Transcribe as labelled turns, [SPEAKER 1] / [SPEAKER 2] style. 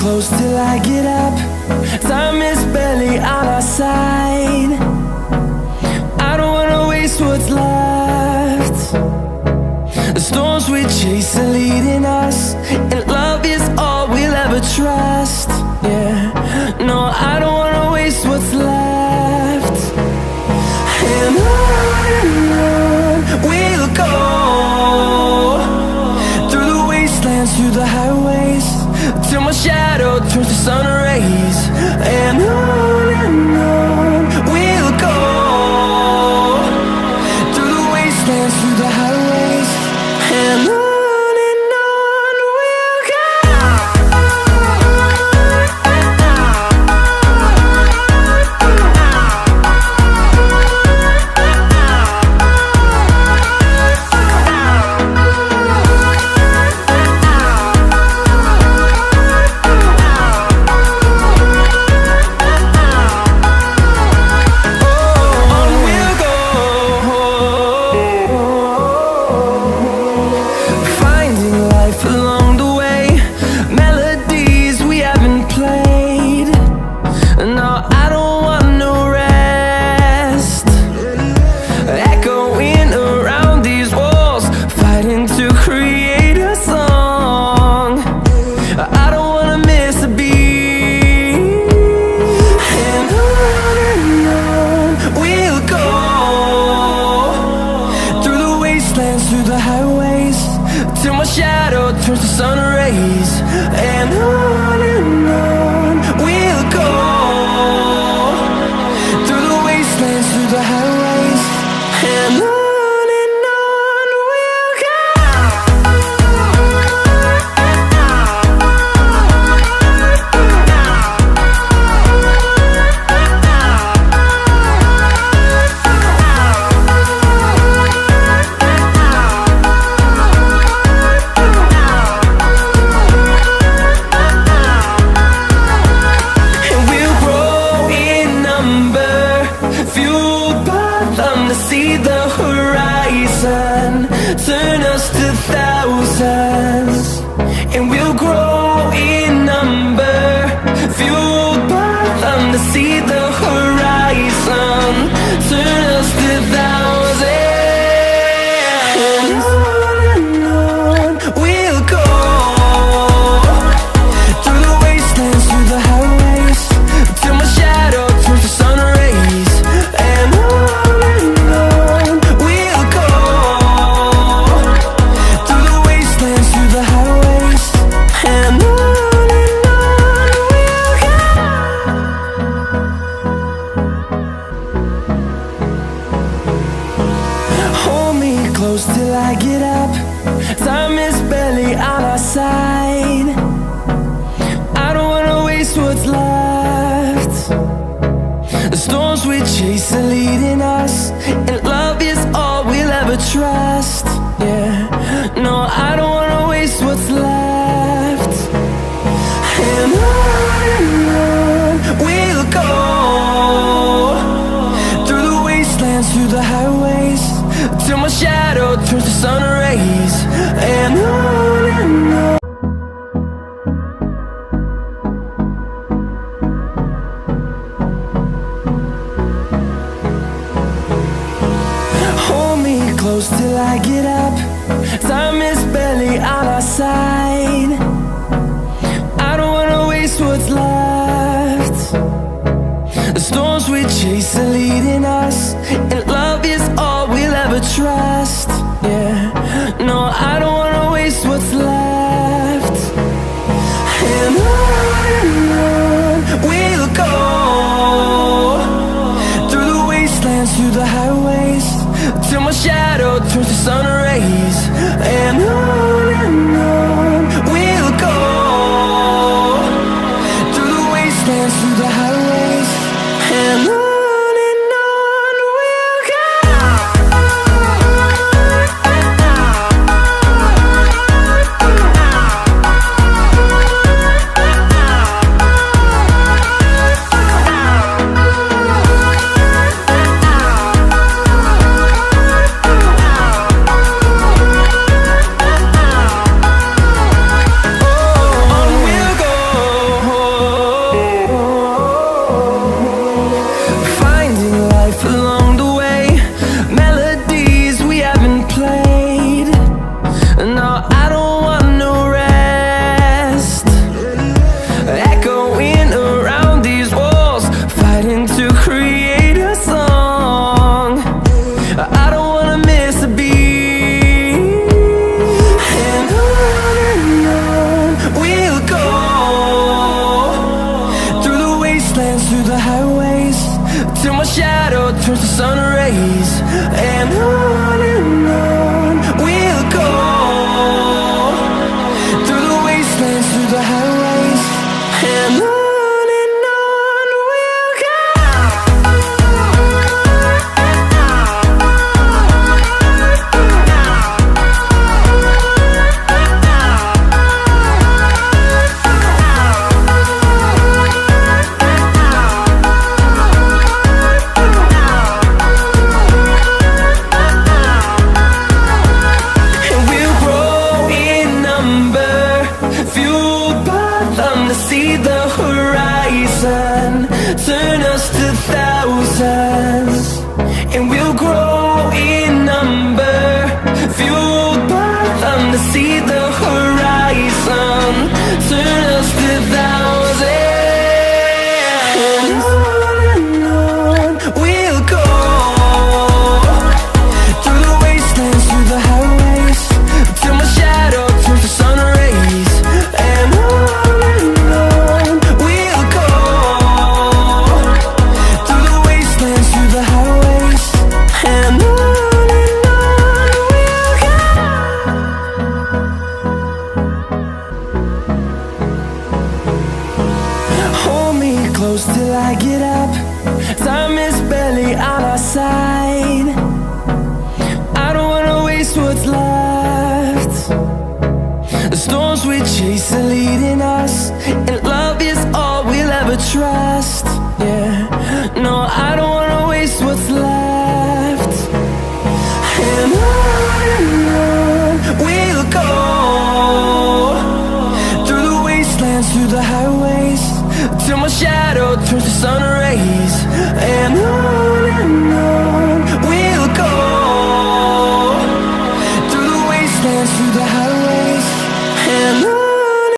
[SPEAKER 1] close till I get up. Time is barely on our side. I don't wanna waste what's left. The storms we chase are leading us, and love is all we'll ever trust. Yeah, no, I don't wanna waste what's left. And on we'll go, through the wastelands, through the highways, till my shadow turns to sun rays. And on we'll go, through the wastelands, through the highways, and on we'll go. Through the highways, till my shadow turns to sun rays. And on we'll go, through the wastelands, through the highways, and on we'll go. See the horizon, turn us to thousands, and we'll grow in number, fueled by them. To see the horizon, turn us to thousands, and on we'll go, through the wastelands, through the highways, till my shadow turns to sun rays. And close till I get up. Time is barely on our side. I don't wanna waste what's left. The storms we chase are leading us, and love is all we'll ever trust. Yeah, no, I don't wanna waste what's left. And on we'll go, through the wastelands, through the highways, till my shadow turns to sun rays. And on hold me close till I get up. Time is barely on our side. I don't wanna waste what's left. The storms we chase are leading us, and love is all we'll ever trust. Yeah, The storms we chase are leading us, and love is all we'll ever trust. Yeah, no, I don't wanna waste what's left. And on we'll go, through the wastelands, through the highways, till my shadow turns to sun rays. And on we'll go, through the wastelands, through the highways,